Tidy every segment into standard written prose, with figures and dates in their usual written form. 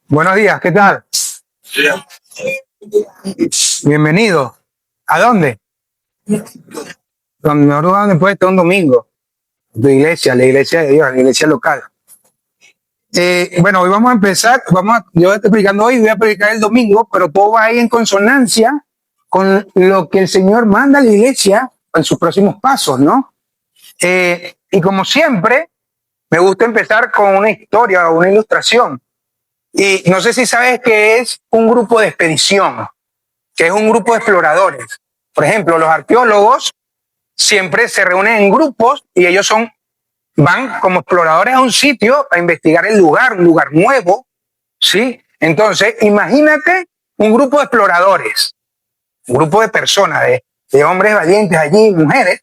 Buenos días, ¿qué tal? Bienvenido. ¿A dónde? Donde nosotros vamos después de un domingo. Tu iglesia, la iglesia de Dios, la iglesia local. Bueno, hoy vamos a empezar, yo estoy predicando hoy, voy a predicar el domingo, pero todo va a ir en consonancia con lo que el Señor manda a la iglesia en sus próximos pasos, ¿no? Y como siempre, me gusta empezar con una historia o una ilustración. Y no sé si sabes qué es un grupo de expedición, que es un grupo de exploradores. Por ejemplo, los arqueólogos siempre se reúnen en grupos y ellos van como exploradores a un sitio a investigar el lugar, un lugar nuevo, ¿sí? Entonces, imagínate un grupo de exploradores, un grupo de personas, de hombres valientes allí, mujeres,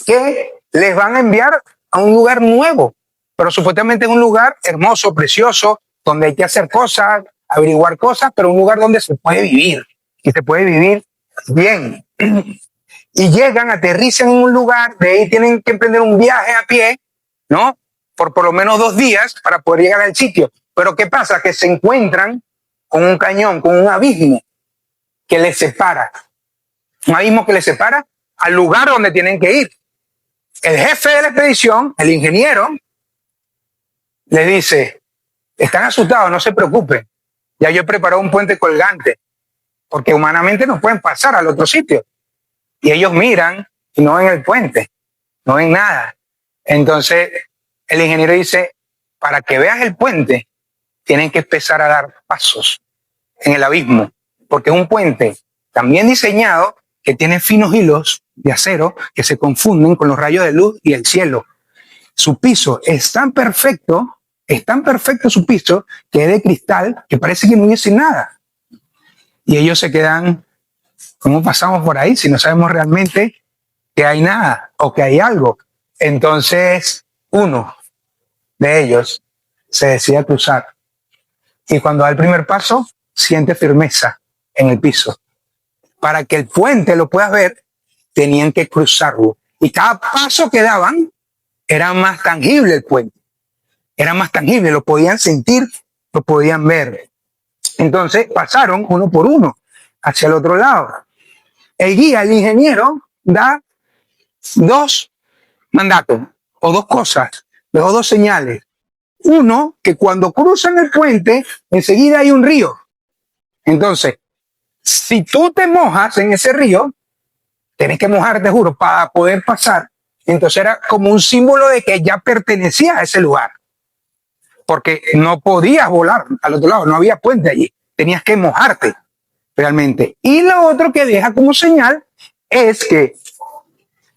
que les van a enviar a un lugar nuevo, pero supuestamente es un lugar hermoso, precioso, donde hay que hacer cosas, averiguar cosas, pero un lugar donde se puede vivir, y se puede vivir bien. Y llegan, aterrizan en un lugar, de ahí tienen que emprender un viaje a pie, ¿no? Por lo menos 2 días para poder llegar al sitio. Pero ¿qué pasa? Que se encuentran con un cañón, con un abismo que les separa. Un abismo que les separa al lugar donde tienen que ir. El jefe de la expedición, el ingeniero, les dice: están asustados, no se preocupen. Ya yo he preparado un puente colgante, porque humanamente no pueden pasar al otro sitio. Y ellos miran y no ven el puente, no ven nada. Entonces el ingeniero dice: para que veas el puente, tienen que empezar a dar pasos en el abismo, porque es un puente también diseñado que tiene finos hilos de acero que se confunden con los rayos de luz y el cielo. Su piso es tan perfecto su piso, que es de cristal, que parece que no hubiese nada. Y ellos se quedan: ¿cómo pasamos por ahí si no sabemos realmente que hay nada o que hay algo? Entonces uno de ellos se decide a cruzar, y cuando da el primer paso siente firmeza en el piso. Para que el puente lo puedas ver, tenían que cruzarlo, y cada paso que daban era más tangible el puente, era más tangible, lo podían sentir, lo podían ver. Entonces pasaron uno por uno hacia el otro lado. El guía, el ingeniero, da 2 mandatos o 2 cosas, dejó 2 señales. Uno, que cuando cruzan el puente, enseguida hay un río. Entonces, si tú te mojas en ese río, tienes que mojarte, juro, para poder pasar. Entonces era como un símbolo de que ya pertenecía a ese lugar, porque no podías volar al otro lado, no había puente allí, tenías que mojarte realmente. Y lo otro que deja como señal es que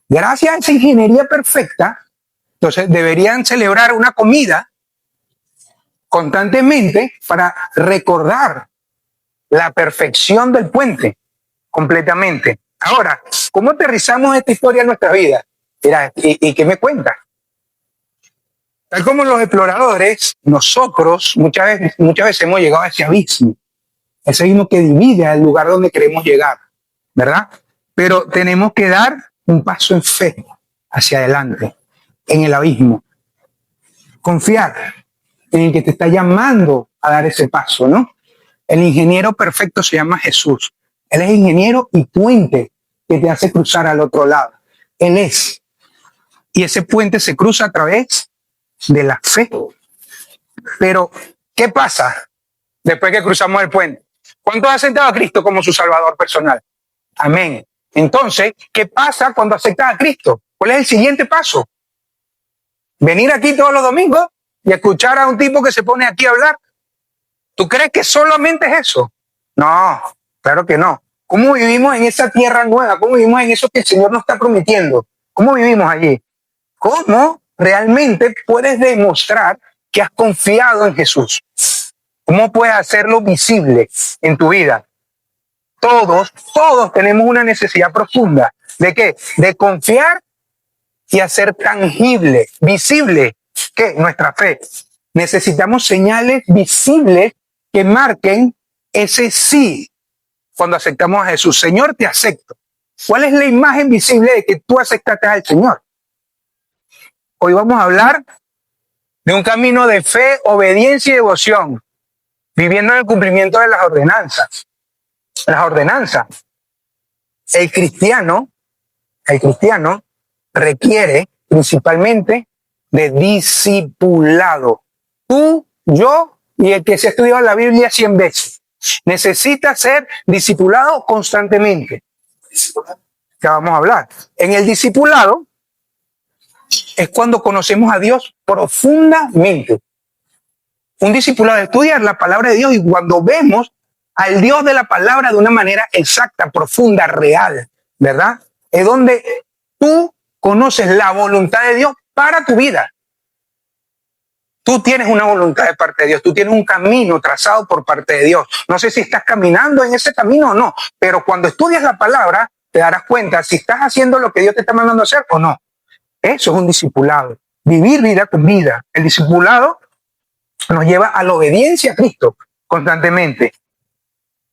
gracias a esa ingeniería perfecta, entonces deberían celebrar una comida constantemente para recordar la perfección del puente completamente. Ahora, ¿cómo aterrizamos esta historia en nuestra vida? Mira, ¿y qué me cuenta? Tal como los exploradores, nosotros muchas veces hemos llegado a ese abismo que divide al lugar donde queremos llegar, ¿verdad? Pero tenemos que dar un paso en fe hacia adelante, en el abismo. Confiar en el que te está llamando a dar ese paso, ¿no? El ingeniero perfecto se llama Jesús. Él es ingeniero y puente que te hace cruzar al otro lado. Él es. Y ese puente se cruza a través de la fe. Pero, ¿qué pasa después que cruzamos el puente? ¿Cuántos han aceptado a Cristo como su Salvador personal? Amén. Entonces, ¿qué pasa cuando aceptas a Cristo? ¿Cuál es el siguiente paso? Venir aquí todos los domingos y escuchar a un tipo que se pone aquí a hablar. ¿Tú crees que solamente es eso? No, claro que no. ¿Cómo vivimos en esa tierra nueva? ¿Cómo vivimos en eso que el Señor nos está prometiendo? ¿Cómo vivimos allí? ¿Cómo realmente puedes demostrar que has confiado en Jesús? ¿Cómo puedes hacerlo visible en tu vida? Todos tenemos una necesidad profunda. ¿De qué? De confiar y hacer tangible, visible, ¿qué? Nuestra fe. Necesitamos señales visibles que marquen ese sí cuando aceptamos a Jesús. Señor, te acepto. ¿Cuál es la imagen visible de que tú aceptaste al Señor? Hoy vamos a hablar de un camino de fe, obediencia y devoción. viviendo en el cumplimiento de las ordenanzas. Las ordenanzas. El cristiano requiere principalmente de discipulado. Tú, yo y el que se ha estudiado la Biblia 100 veces. Necesita ser discipulado constantemente. Ya vamos a hablar. En el discipulado es cuando conocemos a Dios profundamente. Un discipulado estudia la palabra de Dios y cuando vemos al Dios de la palabra de una manera exacta, profunda, real, ¿verdad? Es donde tú conoces la voluntad de Dios para tu vida. Tú tienes una voluntad de parte de Dios, tú tienes un camino trazado por parte de Dios. No sé si estás caminando en ese camino o no, pero cuando estudias la palabra te darás cuenta si estás haciendo lo que Dios te está mandando a hacer o no. Eso es un discipulado. Vivir vida con vida. El discipulado nos lleva a la obediencia a Cristo constantemente.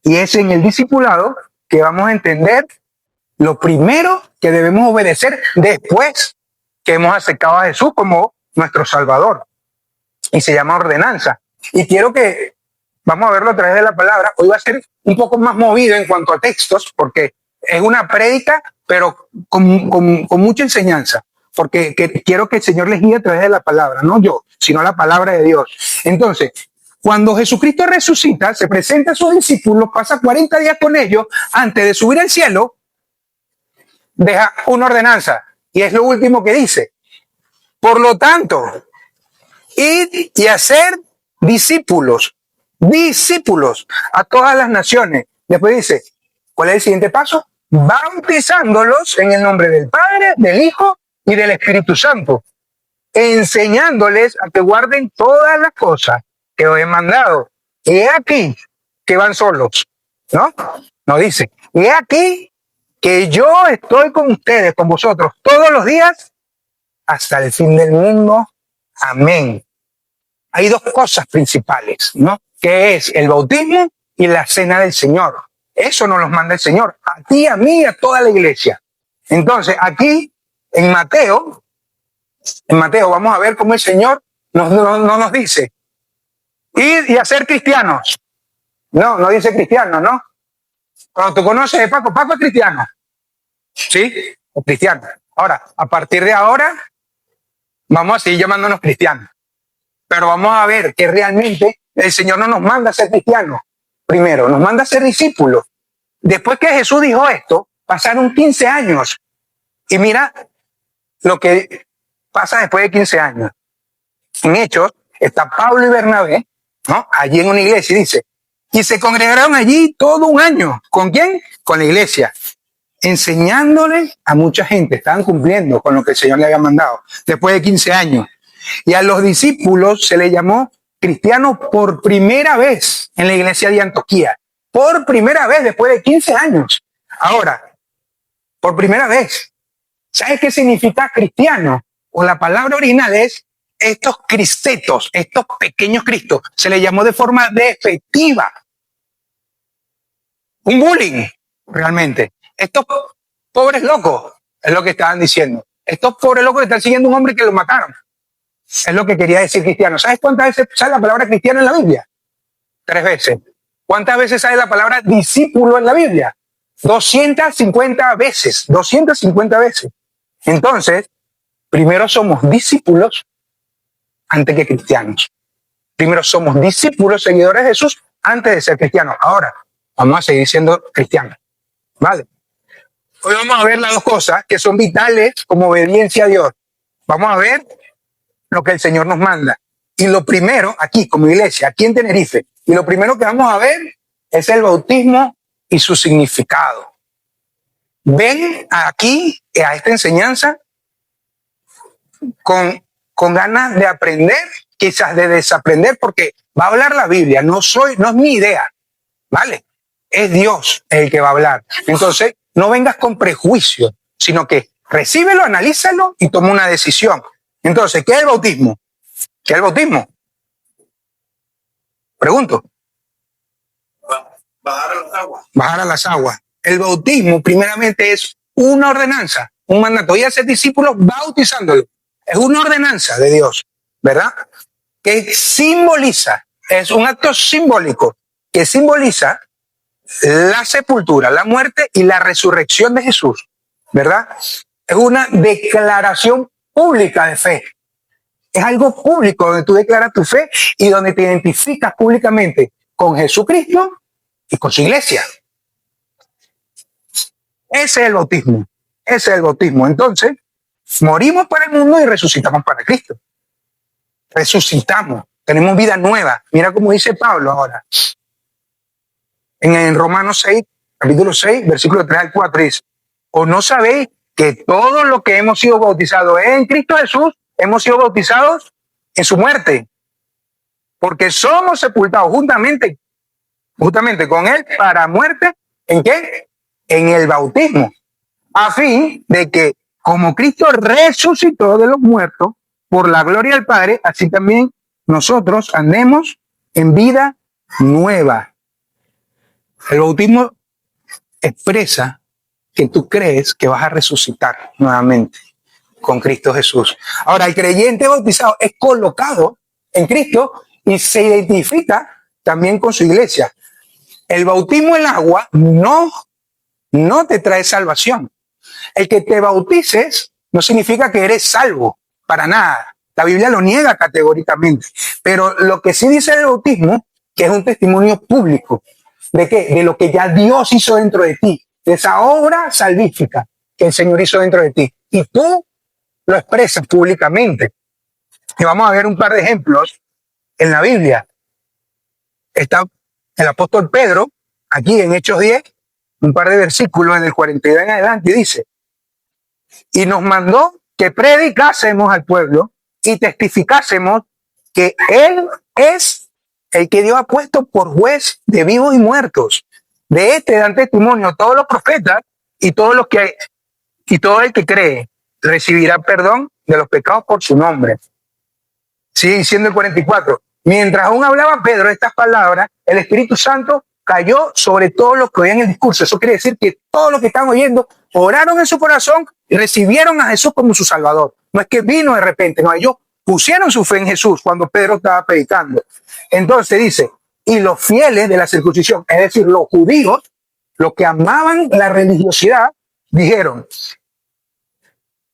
Y es en el discipulado que vamos a entender lo primero que debemos obedecer después que hemos aceptado a Jesús como nuestro Salvador. Y se llama ordenanza. Y quiero que vamos a verlo a través de la palabra. Hoy va a ser un poco más movido en cuanto a textos, porque es una prédica, pero con mucha enseñanza. Porque quiero que el Señor les guíe a través de la palabra, no yo, sino la palabra de Dios. Entonces, cuando Jesucristo resucita, se presenta a sus discípulos, pasa 40 días con ellos, antes de subir al cielo, deja una ordenanza. Y es lo último que dice. Por lo tanto, id y hacer discípulos a todas las naciones. Después dice, ¿cuál es el siguiente paso? Bautizándolos en el nombre del Padre, del Hijo y del Espíritu Santo, enseñándoles a que guarden todas las cosas que os he mandado. Y he aquí que van solos, ¿no? No dice, y he aquí que yo estoy con ustedes, con vosotros, todos los días hasta el fin del mundo. Amén. Hay dos cosas principales, ¿no? Que es el bautismo y la cena del Señor. Eso nos los manda el Señor, a ti, a mí, a toda la iglesia. Entonces, aquí, en Mateo, vamos a ver cómo el Señor no nos dice, ir y a ser cristianos. No dice cristiano, ¿no? Cuando tú conoces a Paco es cristiano. ¿Sí? Es cristiano. Ahora, a partir de ahora, vamos a seguir llamándonos cristianos. Pero vamos a ver que realmente el Señor no nos manda a ser cristianos. Primero, nos manda a ser discípulos. Después que Jesús dijo esto, pasaron 15 años. Y mira lo que pasa después de 15 años. En Hechos está Pablo y Bernabé, ¿no? Allí en una iglesia, y dice, y se congregaron allí todo un año. ¿Con quién? Con la iglesia. Enseñándole a mucha gente. Estaban cumpliendo con lo que el Señor le había mandado. Después de 15 años. Y a los discípulos se les llamó cristianos por primera vez en la iglesia de Antioquía. Por primera vez después de 15 años. Ahora, por primera vez. ¿Sabes qué significa cristiano? O la palabra original es estos cristetos, estos pequeños cristos. Se les llamó de forma despectiva. Un bullying, realmente. Estos pobres locos, es lo que estaban diciendo. Estos pobres locos que están siguiendo a un hombre que lo mataron. Es lo que quería decir cristiano. ¿Sabes cuántas veces sale la palabra cristiano en la Biblia? 3 veces. ¿Cuántas veces sale la palabra discípulo en la Biblia? 250 veces. 250 veces. Entonces, primero somos discípulos antes que cristianos. Primero somos discípulos, seguidores de Jesús, antes de ser cristianos. Ahora, vamos a seguir siendo cristianos. ¿Vale? Hoy vamos a ver las dos cosas que son vitales como obediencia a Dios. Vamos a ver lo que el Señor nos manda. Y lo primero, aquí como iglesia, aquí en Tenerife, y lo primero que vamos a ver es el bautismo y su significado. Ven aquí a esta enseñanza con ganas de aprender, quizás de desaprender, porque va a hablar la Biblia, no es mi idea, ¿vale? Es Dios el que va a hablar. Entonces, no vengas con prejuicio, sino que recíbelo, analízalo y toma una decisión. Entonces, ¿qué es el bautismo? ¿Qué es el bautismo? Pregunto. Bajar a las aguas. Bajar a las aguas. El bautismo, primeramente, es una ordenanza, un mandato. Y a ser discípulos bautizándolo. Es una ordenanza de Dios, ¿verdad? Que simboliza Es un acto simbólico que simboliza la sepultura, la muerte y la resurrección de Jesús, ¿verdad? Es una declaración pública de fe. Es algo público donde tú declaras tu fe y donde te identificas públicamente con Jesucristo y con su iglesia. Ese es el bautismo. Ese es el bautismo. Entonces, morimos para el mundo y resucitamos para Cristo. Resucitamos. Tenemos vida nueva. Mira cómo dice Pablo ahora. En Romanos 6, capítulo 6, versículo 3 al 4 dice: ¿o no sabéis que todos los que hemos sido bautizados en Cristo Jesús, hemos sido bautizados en su muerte? Porque somos sepultados justamente con Él para muerte. ¿En qué? En el bautismo. A fin de que, como Cristo resucitó de los muertos por la gloria del Padre, así también nosotros andemos en vida nueva. El bautismo expresa que tú crees que vas a resucitar nuevamente con Cristo Jesús. Ahora, el creyente bautizado es colocado en Cristo y se identifica también con su iglesia. El bautismo en agua no te trae salvación. El que te bautices no significa que eres salvo, para nada. La Biblia lo niega categóricamente. Pero lo que sí dice el bautismo, que es un testimonio público. ¿De qué? De lo que ya Dios hizo dentro de ti, de esa obra salvífica que el Señor hizo dentro de ti. Y tú lo expresas públicamente. Y vamos a ver un par de ejemplos en la Biblia. Está el apóstol Pedro, aquí en Hechos 10, un par de versículos en el 42 en adelante, y dice: y nos mandó que predicásemos al pueblo y testificásemos que Él es el que Dios ha puesto por juez de vivos y muertos. De este dan testimonio todos los profetas, y todo el que cree recibirá perdón de los pecados por su nombre. Sigue diciendo el 44. Mientras aún hablaba Pedro estas palabras, el Espíritu Santo cayó sobre todos los que oían el discurso. Eso quiere decir que todos los que están oyendo oraron en su corazón y recibieron a Jesús como su Salvador. No es que vino de repente, no, ellos pusieron su fe en Jesús cuando Pedro estaba predicando. Entonces dice: y los fieles de la circuncisión, es decir, los judíos, los que amaban la religiosidad, dijeron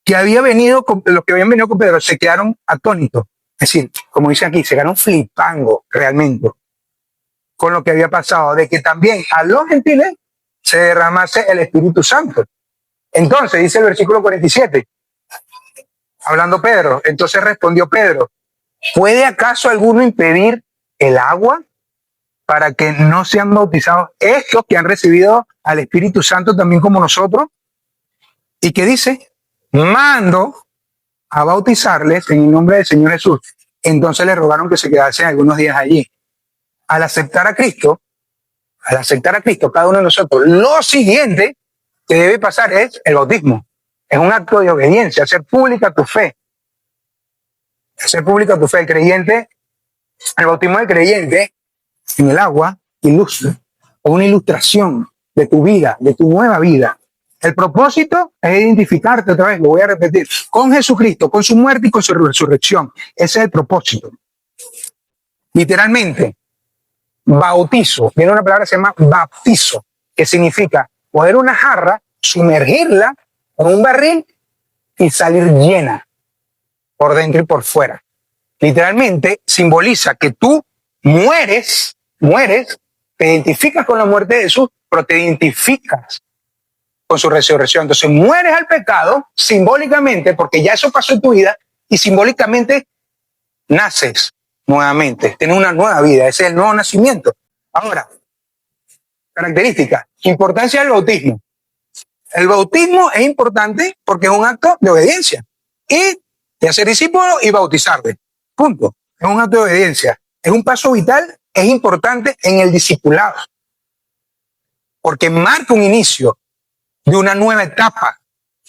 que los que habían venido con Pedro se quedaron atónitos. Es decir, como dice aquí, se quedaron flipando realmente con lo que había pasado, de que también a los gentiles se derramase el Espíritu Santo. Entonces dice el versículo 47, hablando Pedro, entonces respondió Pedro: ¿puede acaso alguno impedir el agua para que no sean bautizados estos que han recibido al Espíritu Santo también como nosotros? ¿Y qué dice? Mando a bautizarles en el nombre del Señor Jesús. Entonces le rogaron que se quedasen algunos días allí. Al aceptar a Cristo, cada uno de nosotros, lo siguiente que debe pasar es el bautismo. Es un acto de obediencia, hacer pública tu fe. Hacer pública tu fe. El bautismo del creyente en el agua ilustra, o una ilustración de tu vida, de tu nueva vida. El propósito es identificarte, otra vez lo voy a repetir, con Jesucristo, con su muerte y con su resurrección. Ese es el propósito. Literalmente, bautizo, viene una palabra que se llama baptizo, que significa coger una jarra, sumergirla en un barril y salir llena por dentro y por fuera. Literalmente simboliza que tú mueres, te identificas con la muerte de Jesús, pero te identificas con su resurrección. Entonces mueres al pecado simbólicamente, porque ya eso pasó en tu vida, y simbólicamente naces nuevamente, tienes una nueva vida. Ese es el nuevo nacimiento. Ahora, característica, importancia del bautismo. El bautismo es importante porque es un acto de obediencia y de hacer discípulos y bautizarte. Punto. Es un acto de obediencia. Es un paso vital, es importante en el discipulado, porque marca un inicio de una nueva etapa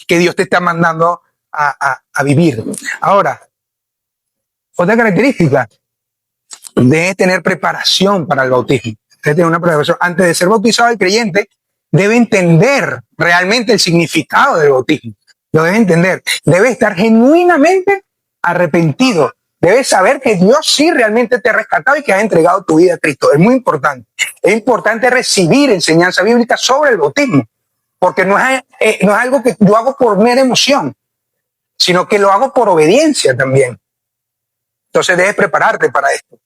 que Dios te está mandando a vivir. Ahora, otra característica, debe tener preparación para el bautismo. Debe tener una preparación. Antes de ser bautizado, el creyente debe entender realmente el significado del bautismo. Lo debe entender. Debe estar genuinamente arrepentido Debes saber que Dios sí realmente te ha rescatado y que has entregado tu vida a Cristo. Es muy importante. Es importante recibir enseñanza bíblica sobre el bautismo, porque no es algo que yo hago por mera emoción, sino que lo hago por obediencia también. Entonces debes prepararte para esto.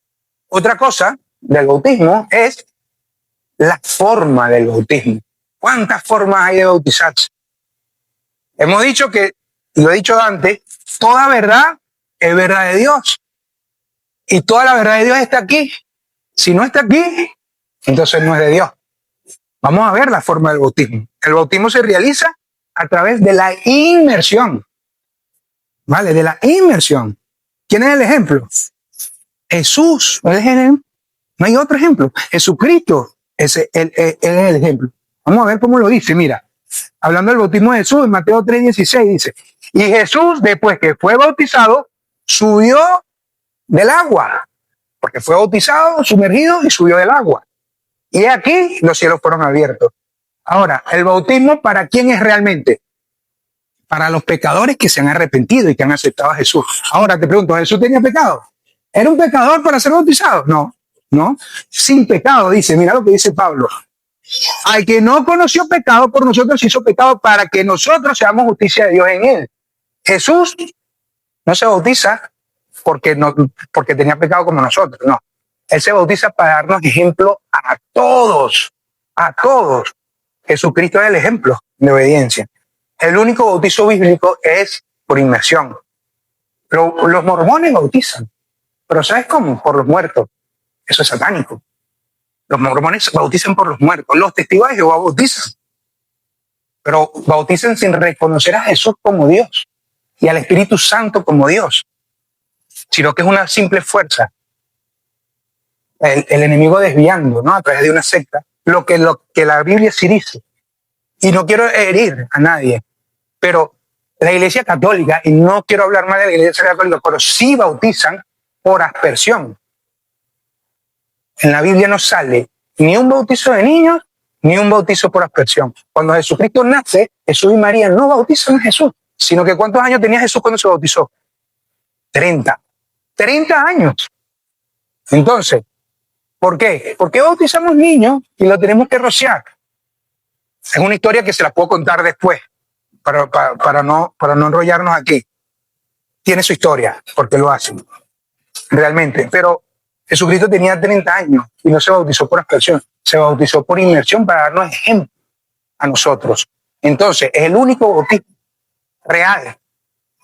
Otra cosa del bautismo es la forma del bautismo. ¿Cuántas formas hay de bautizarse? Hemos dicho que, lo he dicho antes, toda verdad es verdad de Dios. Y toda la verdad de Dios está aquí. Si no está aquí, entonces no es de Dios. Vamos a ver la forma del bautismo. El bautismo se realiza a través de la inmersión. ¿Vale? De la inmersión. ¿Quién es el ejemplo? Jesús. ¿Es el ejemplo? No hay otro ejemplo. Jesucristo es el ejemplo. Vamos a ver cómo lo dice. Mira, hablando del bautismo de Jesús, en Mateo 3:16 dice, y Jesús, después que fue bautizado, subió del agua, porque fue bautizado, sumergido y subió del agua. Y aquí los cielos fueron abiertos. Ahora, el bautismo, ¿para quién es realmente? Para los pecadores que se han arrepentido y que han aceptado a Jesús. Ahora te pregunto, ¿Jesús tenía pecado? ¿Era un pecador para ser bautizado? No, no. Sin pecado, dice, mira lo que dice Pablo. Al que no conoció pecado, por nosotros hizo pecado para que nosotros seamos justicia de Dios en él. Jesús no se bautiza porque tenía pecado como nosotros, no. Él se bautiza para darnos ejemplo a todos, a todos. Jesucristo es el ejemplo de obediencia. El único bautizo bíblico es por inmersión. Los mormones bautizan, pero ¿sabes cómo? Por los muertos. Eso es satánico. Los mormones bautizan por los muertos. Los testigos de Jehová bautizan, pero bautizan sin reconocer a Jesús como Dios y al Espíritu Santo como Dios, sino que es una simple fuerza. El enemigo desviando, ¿no? A través de una secta, lo que la Biblia sí dice. Y no quiero herir a nadie, pero la Iglesia Católica, y no quiero hablar mal de la Iglesia Católica, pero sí bautizan por aspersión. En la Biblia no sale ni un bautizo de niños, ni un bautizo por aspersión. Cuando Jesucristo nace, Jesús y María no bautizan a Jesús, sino que ¿cuántos años tenía Jesús cuando se bautizó? 30. 30 años. Entonces, ¿por qué? ¿Por qué bautizamos niños y lo tenemos que rociar? Es una historia que se la puedo contar después, para no enrollarnos aquí. Tiene su historia, porque lo hacen, realmente. Pero Jesucristo tenía 30 años y no se bautizó por aspersión, se bautizó por inmersión para darnos ejemplo a nosotros. Entonces, es el único bautismo real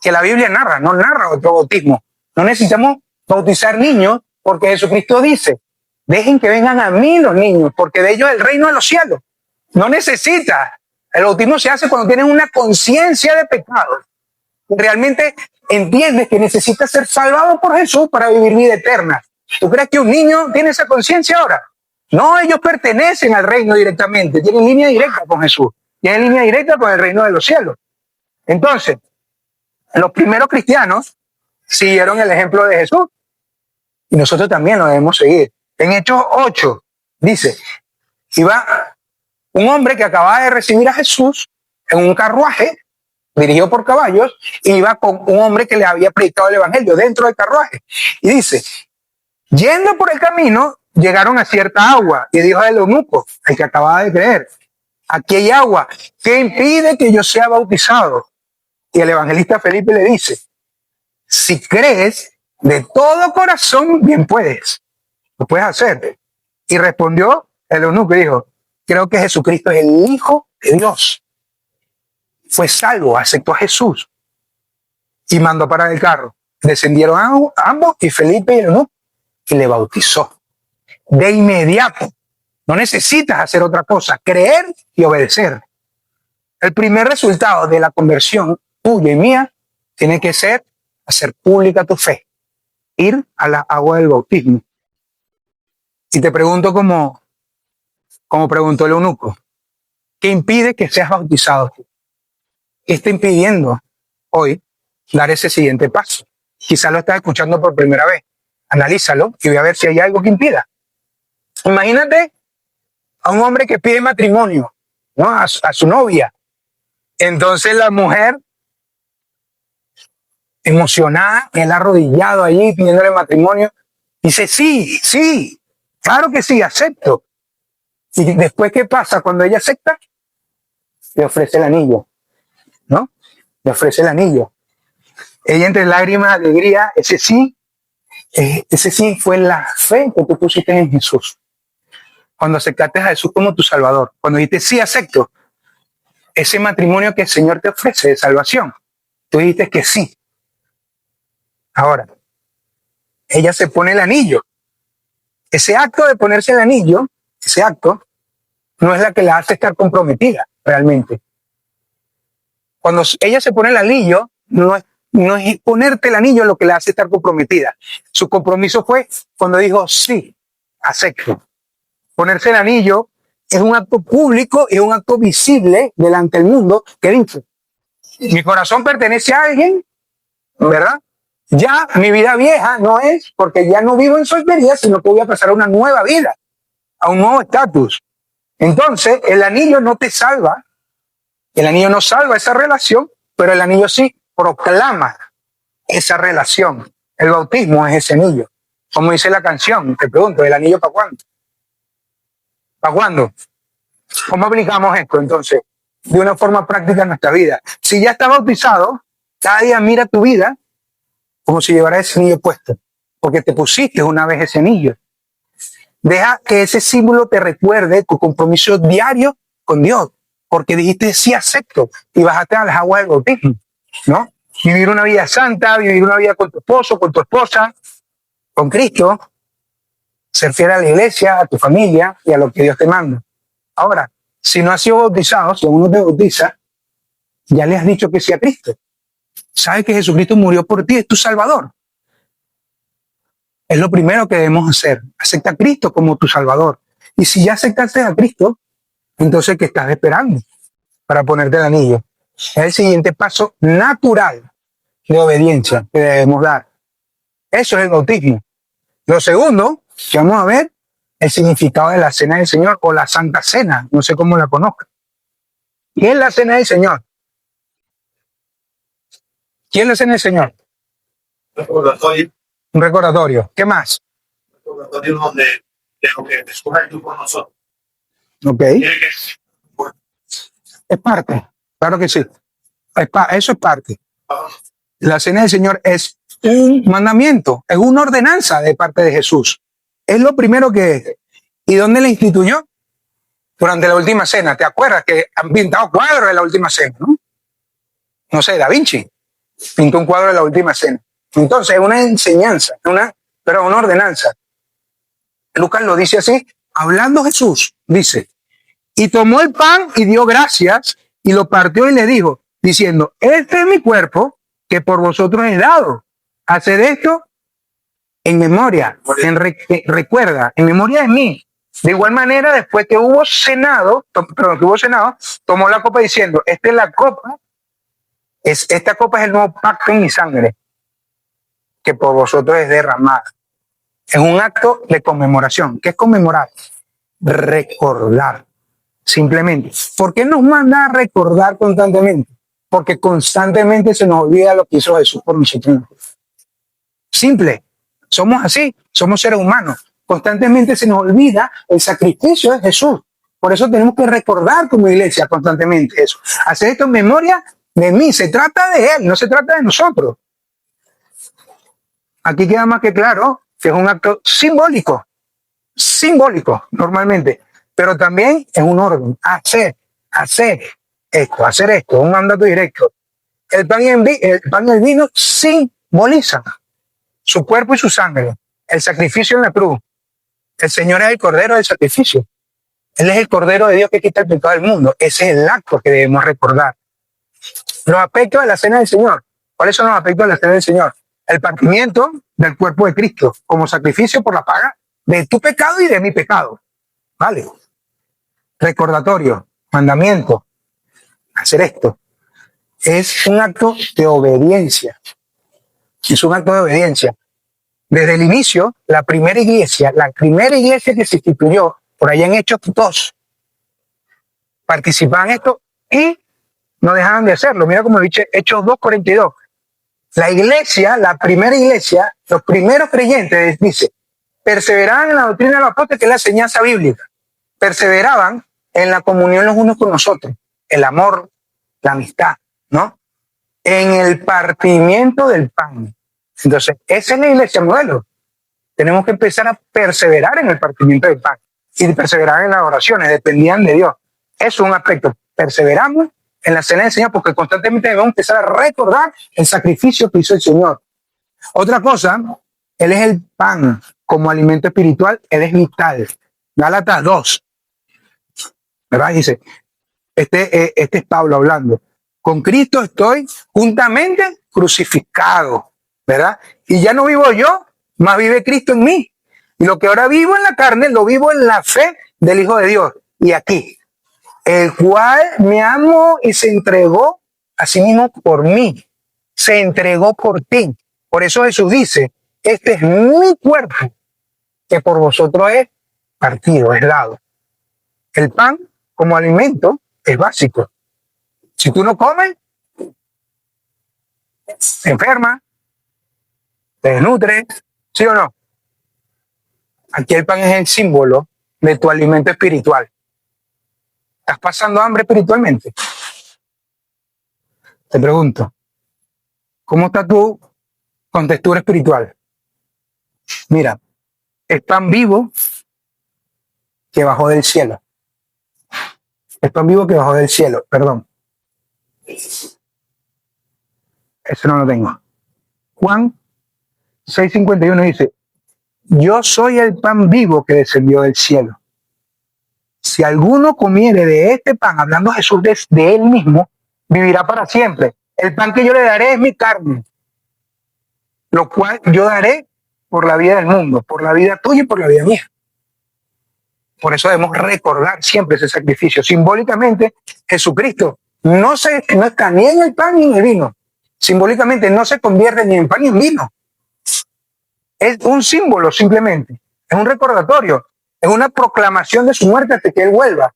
que la Biblia narra, no narra otro bautismo. No necesitamos bautizar niños porque Jesucristo dice, dejen que vengan a mí los niños, porque de ellos es el reino de los cielos. No necesita. El bautismo se hace cuando tienes una conciencia de pecado. Realmente entiendes que necesitas ser salvado por Jesús para vivir vida eterna. ¿Tú crees que un niño tiene esa conciencia ahora? No, ellos pertenecen al reino directamente, tienen línea directa con Jesús, tienen línea directa con el reino de los cielos. Entonces, los primeros cristianos siguieron el ejemplo de Jesús y nosotros también lo debemos seguir. En Hechos 8 dice, iba un hombre que acababa de recibir a Jesús en un carruaje dirigido por caballos, y iba con un hombre que le había predicado el evangelio dentro del carruaje. Y dice, yendo por el camino, llegaron a cierta agua, y dijo al eunuco, el que acababa de creer, aquí hay agua, ¿qué impide que yo sea bautizado? Y el evangelista Felipe le dice, si crees de todo corazón, bien puedes, lo puedes hacer. Y respondió el eunuco y dijo, creo que Jesucristo es el Hijo de Dios. Fue salvo, aceptó a Jesús y mandó parar el carro. Descendieron ambos y Felipe y el eunuco y le bautizó. De inmediato. No necesitas hacer otra cosa, creer y obedecer. El primer resultado de la conversión tuya y mía tiene que ser hacer pública tu fe, ir a la agua del bautismo. Y te pregunto como preguntó el eunuco, ¿qué impide que seas bautizado? ¿Qué está impidiendo hoy dar ese siguiente paso? Quizás lo estás escuchando por primera vez. Analízalo y ve a ver si hay algo que impida. Imagínate a un hombre que pide matrimonio, ¿no? A su novia. Entonces la mujer emocionada, él arrodillado allí pidiéndole matrimonio. Dice, sí, sí, claro que sí, acepto. Y después, ¿qué pasa? Cuando ella acepta, le ofrece el anillo, ¿no? Le ofrece el anillo. Ella entre lágrimas, alegría, ese sí fue la fe que tú pusiste en Jesús. Cuando aceptaste a Jesús como tu Salvador, cuando dijiste sí, acepto ese matrimonio que el Señor te ofrece de salvación, tú dijiste que sí. Ahora, ella se pone el anillo. Ese acto de ponerse el anillo, ese acto, no es la que la hace estar comprometida realmente. Cuando ella se pone el anillo, no es ponerte el anillo lo que la hace estar comprometida. Su compromiso fue cuando dijo sí, acepto. Ponerse el anillo es un acto público, es un acto visible delante del mundo que dice, mi corazón pertenece a alguien, ¿verdad? Ya mi vida vieja no es porque ya no vivo en soltería, sino que voy a pasar a una nueva vida, a un nuevo estatus. Entonces, el anillo no te salva, el anillo no salva esa relación, pero el anillo sí proclama esa relación. El bautismo es ese anillo. Como dice la canción, te pregunto, ¿el anillo para cuándo? ¿Para cuándo? ¿Cómo aplicamos esto entonces? De una forma práctica en nuestra vida. Si ya estás bautizado, cada día mira tu vida como si llevara ese anillo puesto, porque te pusiste una vez ese anillo. Deja que ese símbolo te recuerde tu compromiso diario con Dios, porque dijiste sí acepto y bajaste a las aguas del bautismo, ¿no? Vivir una vida santa, vivir una vida con tu esposo, con tu esposa, con Cristo, ser fiel a la iglesia, a tu familia y a lo que Dios te manda. Ahora, si no has sido bautizado, si aún no te bautiza, ya le has dicho que sí a Cristo. Sabes que Jesucristo murió por ti, es tu Salvador. Es lo primero que debemos hacer. Acepta a Cristo como tu Salvador. Y si ya aceptaste a Cristo, entonces, ¿qué estás esperando para ponerte el anillo? Es el siguiente paso natural de obediencia que debemos dar. Eso es el bautismo. Lo segundo, que vamos a ver, el significado de la cena del Señor o la Santa Cena. No sé cómo la conozca. ¿Qué es la cena del Señor? ¿Quién es la cena del Señor? Recordatorio. Un recordatorio. ¿Qué más? Recordatorio donde de lo que descubres tú por nosotros. Ok. Es parte. Claro que sí. Eso es parte. La cena del Señor es un mandamiento, es una ordenanza de parte de Jesús. Es lo primero que es. ¿Y dónde la instituyó? Durante la última cena. ¿Te acuerdas que han pintado cuadros de la última cena, no? No sé, Da Vinci pintó un cuadro de la última cena. Entonces, es una enseñanza, una ordenanza. Lucas lo dice así, hablando Jesús, dice, y tomó el pan y dio gracias y lo partió y le dijo, diciendo, este es mi cuerpo que por vosotros he dado. Haced esto en memoria, recuerda, en memoria de mí. De igual manera, después que hubo cenado, tomó la copa diciendo, esta copa es el nuevo pacto en mi sangre, que por vosotros es derramada. Es un acto de conmemoración. ¿Qué es conmemorar? Recordar. Simplemente. ¿Por qué nos manda a recordar constantemente? Porque constantemente se nos olvida lo que hizo Jesús por nosotros. Simple. Somos así. Somos seres humanos. Constantemente se nos olvida el sacrificio de Jesús. Por eso tenemos que recordar como iglesia constantemente eso. Hacer esto en memoria de mí. Se trata de Él, no se trata de nosotros. Aquí queda más que claro que es un acto simbólico normalmente, pero también es un orden, hacer esto, un mandato directo. El pan y el vino simbolizan su cuerpo y su sangre, el sacrificio en la cruz. El Señor es el cordero del sacrificio. Él es el cordero de Dios que quita el pecado del mundo. Ese es el acto que debemos recordar. Los aspectos de la cena del Señor. ¿Cuáles son los aspectos de la cena del Señor? El partimiento del cuerpo de Cristo como sacrificio por la paga de tu pecado y de mi pecado. ¿Vale? Recordatorio, mandamiento, hacer esto. Es un acto de obediencia. Es un acto de obediencia. Desde el inicio, la primera iglesia que se instituyó por allá en Hechos 2, participaban en esto y no dejaban de hacerlo. Mira como dice Hechos 2:42. La iglesia, la primera iglesia, los primeros creyentes, dice, perseveraban en la doctrina de los apóstoles, que es la enseñanza bíblica. Perseveraban en la comunión los unos con los otros, el amor, la amistad, ¿no? En el partimiento del pan. Entonces, esa es la iglesia modelo. Tenemos que empezar a perseverar en el partimiento del pan y perseverar en las oraciones, dependían de Dios. Eso es un aspecto. Perseveramos en la cena del Señor porque constantemente debemos empezar a recordar el sacrificio que hizo el Señor. Otra cosa, Él es el pan como alimento espiritual, Él es vital. Gálatas 2, ¿verdad? Dice, este es Pablo hablando. Con Cristo estoy juntamente crucificado, ¿verdad? Y ya no vivo yo, más vive Cristo en mí. Y lo que ahora vivo en la carne, lo vivo en la fe del Hijo de Dios. Y aquí, el cual me amó y se entregó a sí mismo por mí. Se entregó por ti. Por eso Jesús dice, este es mi cuerpo, que por vosotros es partido, es dado. El pan como alimento es básico. Si tú no comes, te enfermas, te desnutres, ¿sí o no? Aquí el pan es el símbolo de tu alimento espiritual. ¿Estás pasando hambre espiritualmente? Te pregunto, ¿cómo está tu contextura espiritual? Mira, es pan vivo que bajó del cielo. Es pan vivo que bajó del cielo, perdón. Eso no lo tengo. Juan 6:51 dice, yo soy el pan vivo que descendió del cielo. Si alguno comiere de este pan, hablando Jesús de él mismo, vivirá para siempre. El pan que yo le daré es mi carne, lo cual yo daré por la vida del mundo, por la vida tuya y por la vida mía. Por eso debemos recordar siempre ese sacrificio. Simbólicamente, Jesucristo no está ni en el pan ni en el vino. Simbólicamente no se convierte ni en pan ni en vino. Es un símbolo simplemente. Es un recordatorio. Es una proclamación de su muerte hasta que Él vuelva.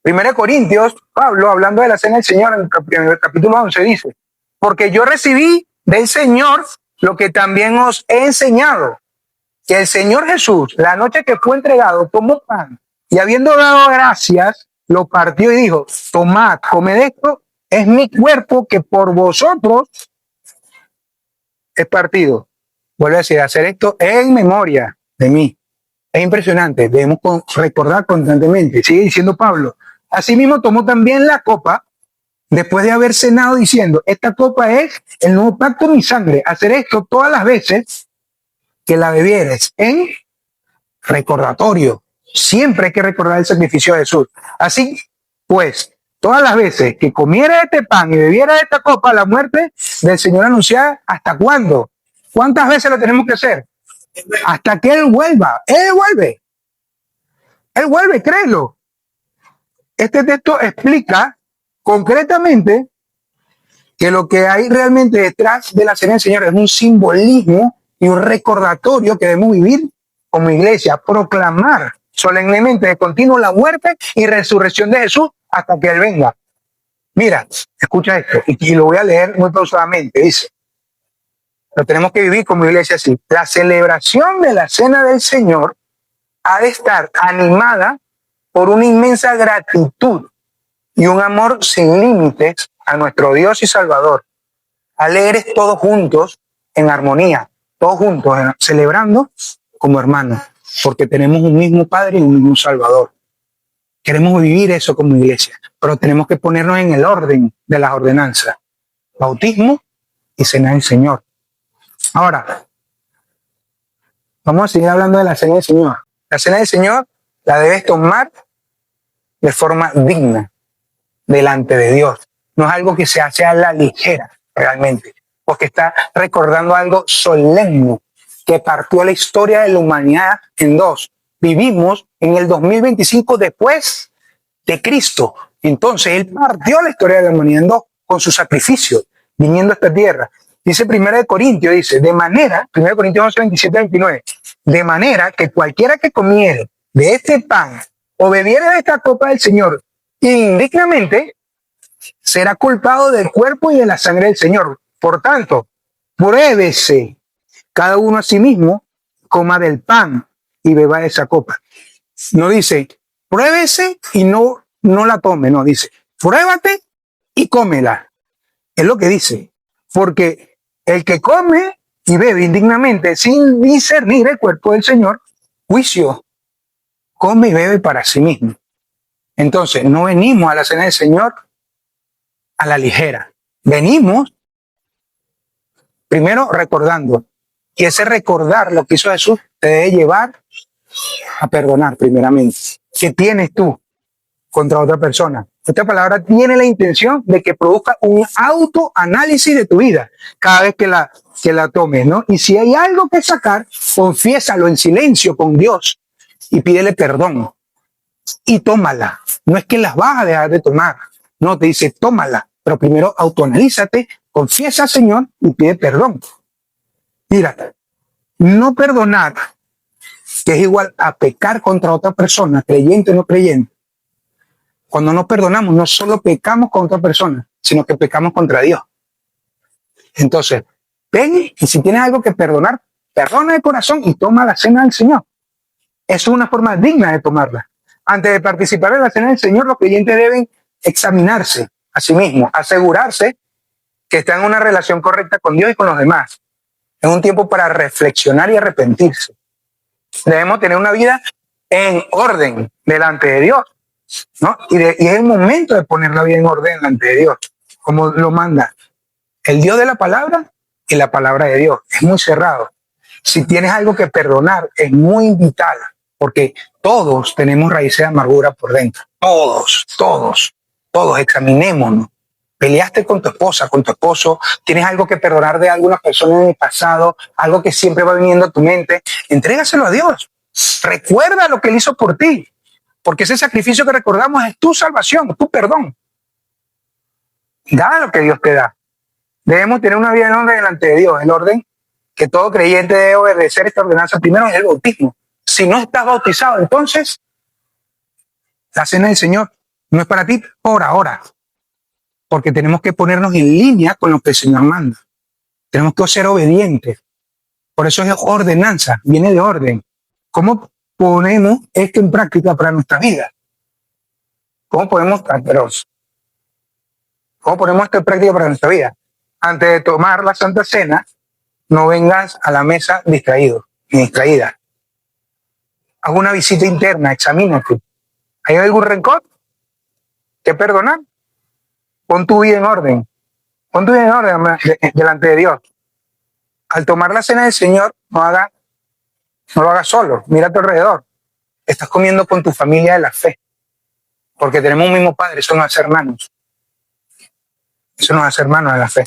1 Corintios, Pablo, hablando de la cena del Señor, en el capítulo 11, dice, porque yo recibí del Señor lo que también os he enseñado, que el Señor Jesús, la noche que fue entregado, tomó pan y habiendo dado gracias, lo partió y dijo, tomad, comed esto, es mi cuerpo que por vosotros es partido. Vuelve a decir, hacer esto en memoria de mí. Es impresionante, debemos recordar constantemente. Sigue diciendo Pablo. Asimismo tomó también la copa, después de haber cenado diciendo, esta copa es el nuevo pacto en mi sangre. Hacer esto todas las veces que la bebieres en recordatorio. Siempre hay que recordar el sacrificio de Jesús. Así pues, todas las veces que comiera este pan y bebiera esta copa, la muerte del Señor anunciada, ¿hasta cuándo? ¿Cuántas veces lo tenemos que hacer? Hasta que Él vuelva. Él vuelve. Él vuelve, créelo. Este texto explica concretamente que lo que hay realmente detrás de la cena del Señor es un simbolismo y un recordatorio que debemos vivir como iglesia, proclamar solemnemente de continuo la muerte y resurrección de Jesús hasta que Él venga. Mira, escucha esto, y lo voy a leer muy pausadamente, dice, lo tenemos que vivir como iglesia así. La celebración de la cena del Señor ha de estar animada por una inmensa gratitud y un amor sin límites a nuestro Dios y Salvador. Alegres todos juntos, en armonía, todos juntos, celebrando como hermanos, porque tenemos un mismo Padre y un mismo Salvador. Queremos vivir eso como iglesia, pero tenemos que ponernos en el orden de las ordenanzas. Bautismo y cena del Señor. Ahora, vamos a seguir hablando de la cena del Señor. La cena del Señor la debes tomar de forma digna delante de Dios. No es algo que se hace a la ligera realmente, porque está recordando algo solemne que partió la historia de la humanidad en dos. Vivimos en el 2025 después de Cristo. Entonces Él partió la historia de la humanidad en dos con su sacrificio, viniendo a esta tierra. Dice 1 Corintios, dice, de manera, 1 Corintios 11, 27, 29, de manera que cualquiera que comiere de este pan o bebiere de esta copa del Señor indignamente, será culpado del cuerpo y de la sangre del Señor. Por tanto, pruébese cada uno a sí mismo, coma del pan y beba de esa copa. No dice, pruébese y no la tome. No, dice, pruébate y cómela. Es lo que dice. Porque el que come y bebe indignamente sin discernir el cuerpo del Señor, juicio, come y bebe para sí mismo. Entonces, no venimos a la cena del Señor a la ligera. Venimos primero recordando. Y ese recordar lo que hizo Jesús te debe llevar a perdonar primeramente. ¿Qué tienes tú contra otra persona? Esta palabra tiene la intención de que produzca un autoanálisis de tu vida cada vez que la tomes, ¿no? Y si hay algo que sacar, confiésalo en silencio con Dios y pídele perdón y tómala. No es que las vas a dejar de tomar, no, te dice tómala, pero primero autoanalízate, confiesa al Señor y pide perdón. Mira, no perdonar, que es igual a pecar contra otra persona, creyente o no creyente. Cuando no perdonamos, no solo pecamos contra otra persona, sino que pecamos contra Dios. Entonces, ven y si tienes algo que perdonar, perdona de corazón y toma la cena del Señor. Eso es una forma digna de tomarla. Antes de participar en la cena del Señor, los creyentes deben examinarse a sí mismos, asegurarse que están en una relación correcta con Dios y con los demás. Es un tiempo para reflexionar y arrepentirse. Debemos tener una vida en orden delante de Dios, ¿no? Y es el momento de poner la vida en orden delante de Dios, como lo manda el Dios de la palabra y la palabra de Dios. Es muy cerrado. Si tienes algo que perdonar, es muy vital, porque todos tenemos raíces de amargura por dentro. Todos examinémonos. Peleaste con tu esposa, con tu esposo, tienes algo que perdonar de alguna persona en el pasado, algo que siempre va viniendo a tu mente, entrégaselo a Dios. Recuerda lo que Él hizo por ti, porque ese sacrificio que recordamos es tu salvación, tu perdón. Da lo que Dios te da. Debemos tener una vida en orden delante de Dios. El orden que todo creyente debe obedecer esta ordenanza primero es el bautismo. Si no estás bautizado, entonces la cena del Señor no es para ti por ahora, porque tenemos que ponernos en línea con lo que el Señor manda. Tenemos que ser obedientes. Por eso es ordenanza, viene de orden. ¿Cómo ponemos esto en práctica para nuestra vida? ¿Cómo ponemos esto en práctica para nuestra vida? Antes de tomar la Santa Cena, no vengas a la mesa distraído ni distraída. Haz una visita interna, examínate. ¿Hay algún rencor que perdonar? Pon tu vida en orden. Pon tu vida en orden delante de Dios. Al tomar la cena del Señor, no lo hagas solo. Mira a tu alrededor. Estás comiendo con tu familia de la fe. Porque tenemos un mismo Padre. Eso nos hace hermanos. Eso nos hace hermanos de la fe.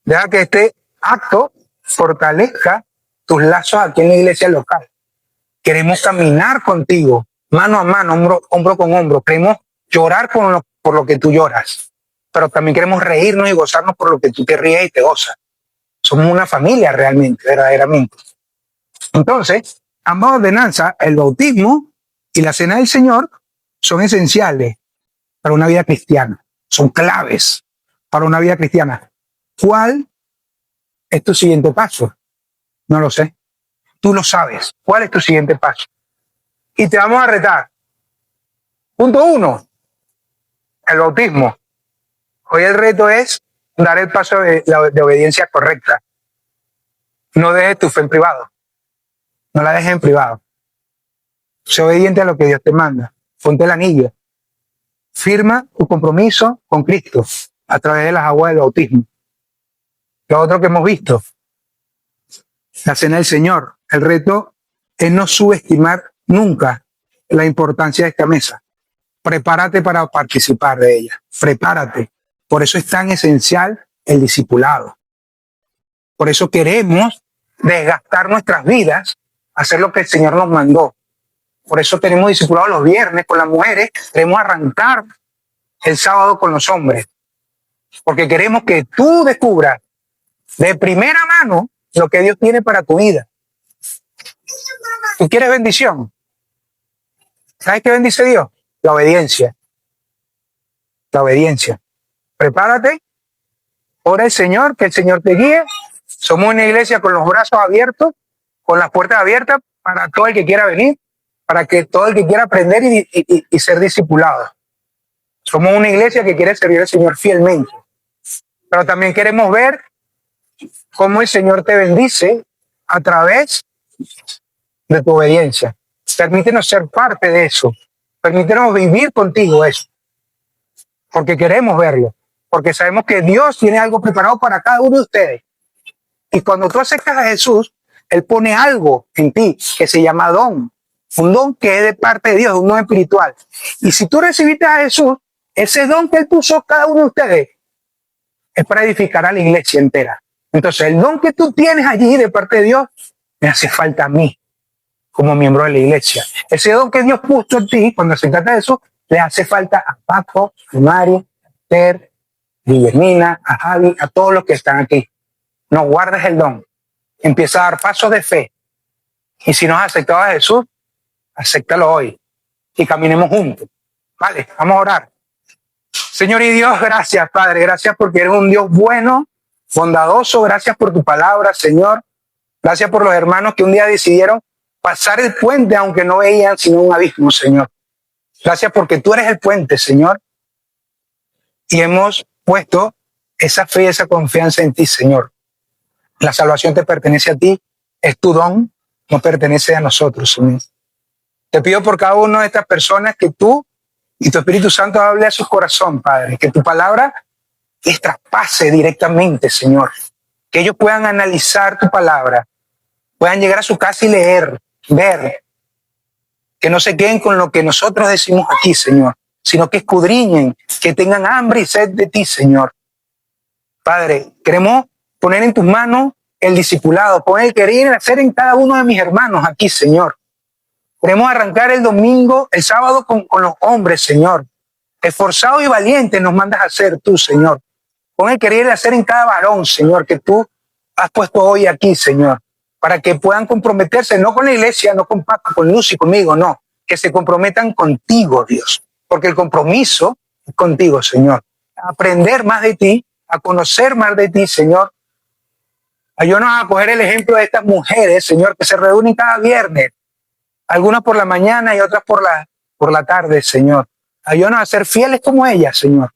Deja que este acto fortalezca tus lazos aquí en la iglesia local. Queremos caminar contigo, mano a mano, hombro con hombro. Queremos llorar por lo que tú lloras. Pero también queremos reírnos y gozarnos por lo que tú te ríes y te gozas. Somos una familia realmente, verdaderamente. Entonces, ambas ordenanzas, el bautismo y la cena del Señor, son esenciales para una vida cristiana. Son claves para una vida cristiana. ¿Cuál es tu siguiente paso? No lo sé. Tú lo sabes. ¿Cuál es tu siguiente paso? Y te vamos a retar. Punto 1, el bautismo. Hoy el reto es dar el paso de obediencia correcta. No dejes tu fe en privado. No la dejes en privado. Sé obediente a lo que Dios te manda. Ponte el anillo. Firma tu compromiso con Cristo a través de las aguas del bautismo. Lo otro que hemos visto, la cena del Señor. El reto es no subestimar nunca la importancia de esta mesa. Prepárate para participar de ella. Prepárate. Por eso es tan esencial el discipulado. Por eso queremos desgastar nuestras vidas, hacer lo que el Señor nos mandó. Por eso tenemos discipulado los viernes con las mujeres, queremos arrancar el sábado con los hombres. Porque queremos que tú descubras de primera mano lo que Dios tiene para tu vida. ¿Tú quieres bendición? ¿Sabes qué bendice Dios? La obediencia. La obediencia. Prepárate Ora al Señor, que el Señor te guíe. Somos una iglesia con los brazos abiertos, con las puertas abiertas para todo el que quiera venir, para que todo el que quiera aprender y ser discipulado. Somos una iglesia que quiere servir al Señor fielmente, pero también queremos ver cómo el Señor te bendice a través de tu obediencia. Permítenos ser parte de eso. Permítenos vivir contigo eso. Porque queremos verlo. Porque sabemos que Dios tiene algo preparado para cada uno de ustedes. Y cuando tú aceptas a Jesús, Él pone algo en ti que se llama don. Un don que es de parte de Dios, un don espiritual. Y si tú recibiste a Jesús, ese don que Él puso cada uno de ustedes es para edificar a la iglesia entera. Entonces, el don que tú tienes allí de parte de Dios me hace falta a mí como miembro de la iglesia. Ese don que Dios puso en ti cuando aceptaste a Jesús le hace falta a Paco, a Mari, a Ter, a Guillermina, a Javi, a todos los que están aquí. No guardes el don. Empieza a dar pasos de fe. Y si no has aceptado a Jesús, acéptalo hoy y caminemos juntos. Vale, vamos a orar. Señor y Dios, gracias, Padre. Gracias porque eres un Dios bueno, bondadoso. Gracias por tu palabra, Señor. Gracias por los hermanos que un día decidieron pasar el puente, aunque no veían sino un abismo, Señor. Gracias porque tú eres el puente, Señor. Y hemos puesto esa fe y esa confianza en ti, Señor. La salvación te pertenece a ti, es tu don, no pertenece a nosotros, Señor. Te pido por cada una de estas personas que tú y tu Espíritu Santo hable a su corazón, Padre, que tu palabra les traspase directamente, Señor. Que ellos puedan analizar tu palabra, puedan llegar a su casa y leer, ver, que no se queden con lo que nosotros decimos aquí, Señor, sino que escudriñen, que tengan hambre y sed de ti, Señor. Padre, queremos poner en tus manos el discipulado, poner el querer y el hacer en cada uno de mis hermanos aquí, Señor. Queremos arrancar el domingo, el sábado con los hombres, Señor. Esforzados y valientes nos mandas a hacer tú, Señor. Pon el querer y el hacer en cada varón, Señor, que tú has puesto hoy aquí, Señor, para que puedan comprometerse, no con la iglesia, no con Paco, con Lucy, conmigo, no, que se comprometan contigo, Dios, porque el compromiso es contigo, Señor. A aprender más de ti, a conocer más de ti, Señor. Ayúdanos a coger el ejemplo de estas mujeres, Señor, que se reúnen cada viernes, algunas por la mañana y otras por la tarde, Señor. Ayúdanos a ser fieles como ellas, Señor,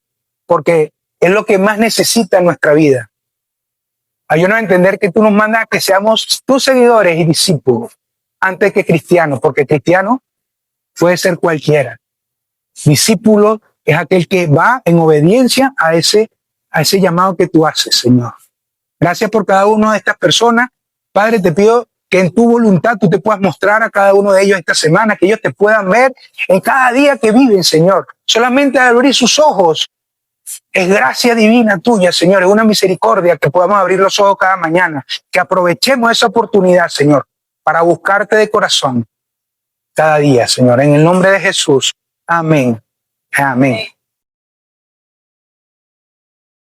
porque es lo que más necesita en nuestra vida. Ayúdanos a entender que tú nos mandas a que seamos tus seguidores y discípulos antes que cristianos, porque cristiano puede ser cualquiera. Discípulo es aquel que va en obediencia a ese llamado que tú haces, Señor. Gracias por cada una de estas personas. Padre, te pido que en tu voluntad tú te puedas mostrar a cada uno de ellos esta semana, que ellos te puedan ver en cada día que viven, Señor. Solamente al abrir sus ojos es gracia divina tuya, Señor. Es una misericordia que podamos abrir los ojos cada mañana, que aprovechemos esa oportunidad, Señor, para buscarte de corazón cada día, Señor. En el nombre de Jesús. Amén. Amén.